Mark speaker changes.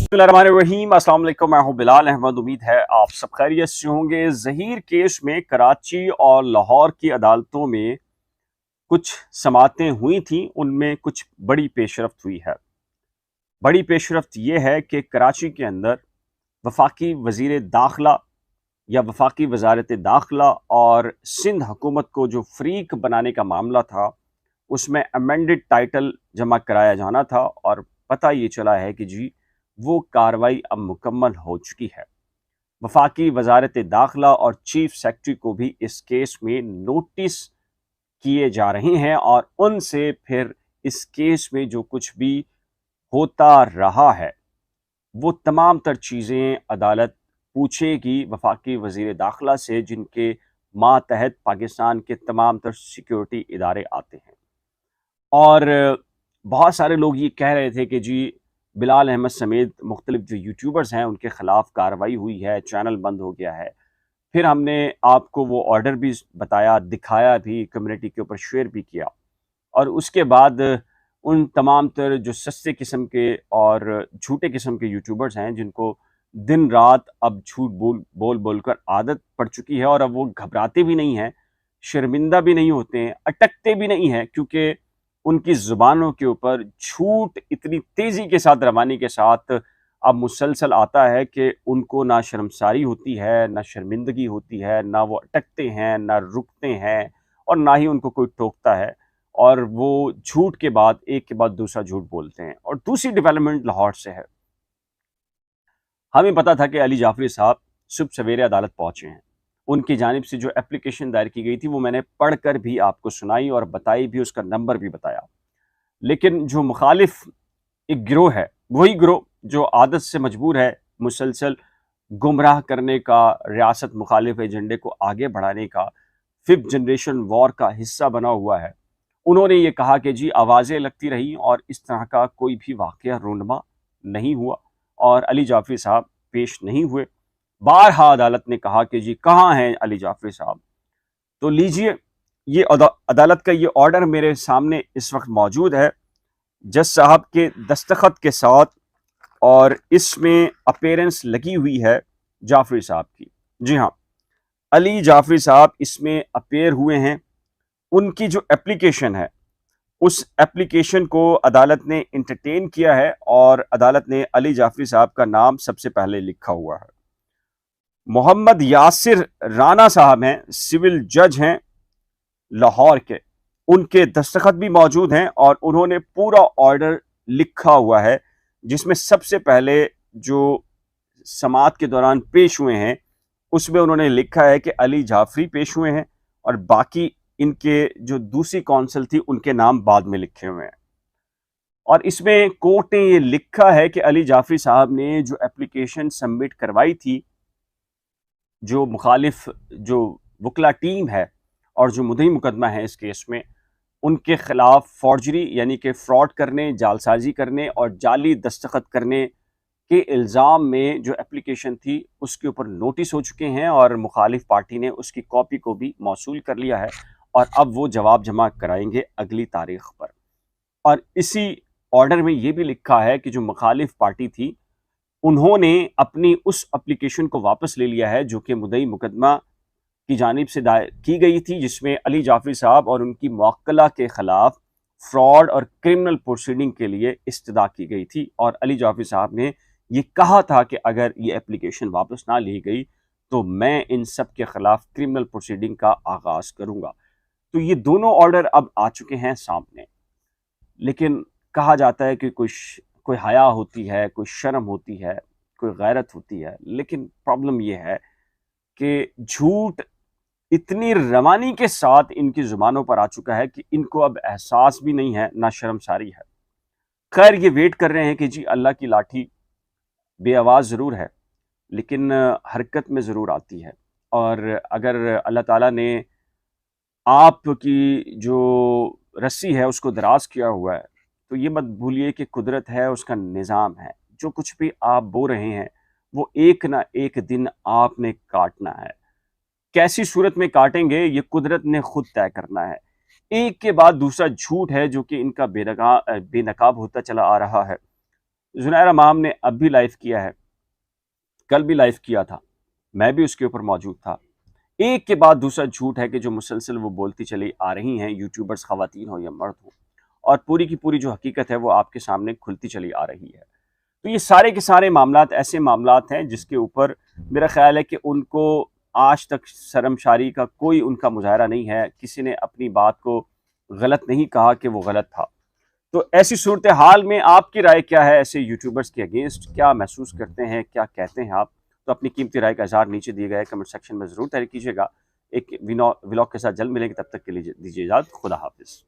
Speaker 1: बिस्मिल्लाहिर्रहमानिर्रहीम। अस्सलाम वालेकुम। मैं हूं बिलाल अहमद। उम्मीद है आप सब खैरियत से होंगे। ज़हीर केस में कराची और लाहौर की अदालतों में कुछ समाअतें हुई थी, उनमें कुछ बड़ी पेशरफ्त हुई है। बड़ी पेशरफ्त ये है कि कराची के अंदर वफाकी वज़ीर दाखिला या वफाकी वजारत दाखिला और सिंध हुकूमत को जो फ़रीक बनाने का मामला था, उसमें अमेंडेड टाइटल जमा कराया जाना था और पता ये चला है कि जी वो कार्रवाई अब मुकम्मल हो चुकी है। वफाकी वजारत दाखिला और चीफ सेक्रेटरी को भी इस केस में नोटिस किए जा रहे हैं और उनसे फिर इस केस में जो कुछ भी होता रहा है वो तमाम तर चीज़ें अदालत पूछेगी वफाकी वज़ीर दाखिला से, जिनके मातहत पाकिस्तान के तमाम तर सिक्योरिटी इदारे आते हैं। और बहुत सारे लोग ये कह रहे थे कि जी बिलाल अहमद समेत मुख्तलिफ जो यूट्यूबर्स हैं उनके ख़िलाफ़ कार्रवाई हुई है, चैनल बंद हो गया है। फिर हमने आपको वो ऑर्डर भी बताया, दिखाया भी, कम्युनिटी के ऊपर शेयर भी किया। और उसके बाद उन तमाम तर जो सस्ते किस्म के और झूठे किस्म के यूट्यूबर्स हैं, जिनको दिन रात अब झूठ बोल बोल कर आदत पड़ चुकी है और अब वो घबराते भी नहीं हैं, शर्मिंदा भी नहीं होते हैं, अटकते भी नहीं हैं, क्योंकि उनकी ज़ुबानों के ऊपर झूठ इतनी तेज़ी के साथ, रवानी के साथ अब मुसलसल आता है कि उनको ना शर्मसारी होती है, ना शर्मिंदगी होती है, ना वो अटकते हैं, ना रुकते हैं और ना ही उनको कोई टोकता है। और वो झूठ के बाद एक के बाद दूसरा झूठ बोलते हैं। और दूसरी डेवलपमेंट लाहौर से है। हमें पता था कि अली जाफरी साहब सुबह सवेरे अदालत पहुंचे हैं। उनकी जानिब से जो एप्लीकेशन दायर की गई थी वो मैंने पढ़कर भी आपको सुनाई और बताई भी, उसका नंबर भी बताया। लेकिन जो मुखालिफ एक गिरोह है, वही गिरोह जो आदत से मजबूर है मुसलसल गुमराह करने का, रियासत मुखालिफ एजेंडे को आगे बढ़ाने का, फिफ्थ जनरेशन वॉर का हिस्सा बना हुआ है। उन्होंने ये कहा कि जी आवाज़ें लगती रही और इस तरह का कोई भी वाक़या रूनमा नहीं हुआ और अली जाफ़री साहब पेश नहीं हुए। बारहा अदालत ने कहा कि जी कहाँ हैं अली जाफ़री साहब? तो लीजिए, ये अदालत का ये ऑर्डर मेरे सामने इस वक्त मौजूद है, जज साहब के दस्तखत के साथ, और इसमें अपीयरेंस लगी हुई है जाफ़री साहब की। जी हाँ, अली जाफ़री साहब इसमें अपीयर हुए हैं। उनकी जो एप्लीकेशन है, उस एप्लीकेशन को अदालत ने इंटरटेन किया है और अदालत ने अली जाफ़री साहब का नाम सबसे पहले लिखा हुआ है। मोहम्मद यासिर राना साहब हैं, सिविल जज हैं लाहौर के। उनके दस्तखत भी मौजूद हैं और उन्होंने पूरा ऑर्डर लिखा हुआ है, जिसमें सबसे पहले जो समाअत के दौरान पेश हुए हैं उसमें उन्होंने लिखा है कि अली जाफरी पेश हुए हैं और बाकी इनके जो दूसरी कौंसल थी उनके नाम बाद में लिखे हुए हैं। और इसमें कोर्ट ने ये लिखा है कि अली जाफरी साहब ने जो एप्लीकेशन सबमिट करवाई थी, जो मुखालिफ जो वकला टीम है और जो मुद्दई मुकदमा है इस केस में, उनके खिलाफ फॉर्जरी यानी कि फ्रॉड करने, जालसाजी करने और जाली दस्तखत करने के इल्ज़ाम में जो एप्लीकेशन थी उसके ऊपर नोटिस हो चुके हैं और मुखालिफ पार्टी ने उसकी कॉपी को भी मौसूल कर लिया है और अब वो जवाब जमा कराएंगे अगली तारीख पर। और इसी ऑर्डर में ये भी लिखा है कि जो मुखालिफ पार्टी थी उन्होंने अपनी उस एप्लीकेशन को वापस ले लिया है जो कि मुद्दई मुकदमा की जानिब से दायर की गई थी, जिसमें अली जाफरी साहब और उनकी मौक्कला के खिलाफ फ्रॉड और क्रिमिनल प्रोसीडिंग के लिए इस्तदा की गई थी। और अली जाफरी साहब ने ये कहा था कि अगर ये एप्लीकेशन वापस ना ली गई तो मैं इन सब के खिलाफ क्रिमिनल प्रोसीडिंग का आगाज़ करूँगा। तो ये दोनों ऑर्डर अब आ चुके हैं सामने। लेकिन कहा जाता है कि कोई हया होती है, कोई शर्म होती है, कोई गैरत होती है, लेकिन प्रॉब्लम ये है कि झूठ इतनी रवानी के साथ इनकी ज़ुबानों पर आ चुका है कि इनको अब एहसास भी नहीं है, ना शर्मसारी है। खैर, ये वेट कर रहे हैं कि जी अल्लाह की लाठी बेआवाज़ ज़रूर है, लेकिन हरकत में ज़रूर आती है। और अगर अल्लाह ताला ने आपकी जो रस्सी है उसको दराज़ किया हुआ है, तो ये मत भूलिए कि कुदरत है, उसका निज़ाम है। जो कुछ भी आप बो रहे हैं, वो एक ना एक दिन आपने काटना है। कैसी सूरत में काटेंगे ये कुदरत ने खुद तय करना है। एक के बाद दूसरा झूठ है जो कि इनका बेनकाब होता चला आ रहा है। जुनैरा माम ने अब भी लाइव किया है, कल भी लाइव किया था, मैं भी उसके ऊपर मौजूद था। एक के बाद दूसरा झूठ है कि जो मुसलसल वो बोलती चली आ रही हैं, यूट्यूबर्स ख़वातीन हो या मर्द हो, और पूरी की पूरी जो हकीकत है वो आपके सामने खुलती चली आ रही है। तो ये सारे के सारे मामलात ऐसे मामलात हैं जिसके ऊपर मेरा ख़्याल है कि उनको आज तक शर्मशारी का कोई उनका मुजाहरा नहीं है, किसी ने अपनी बात को गलत नहीं कहा कि वो गलत था। तो ऐसी सूरत हाल में आपकी राय क्या है ऐसे यूट्यूबर्स के अगेंस्ट? क्या महसूस करते हैं, क्या कहते हैं आप? तो अपनी कीमती राय का इज़हार नीचे दिए गए कमेंट सेक्शन में ज़रूर तहरीर कीजिएगा। एक व्लॉग के साथ जल्द मिलेंगे, तब तक के लिए दीजिए इजाज़त। खुदा हाफिज़।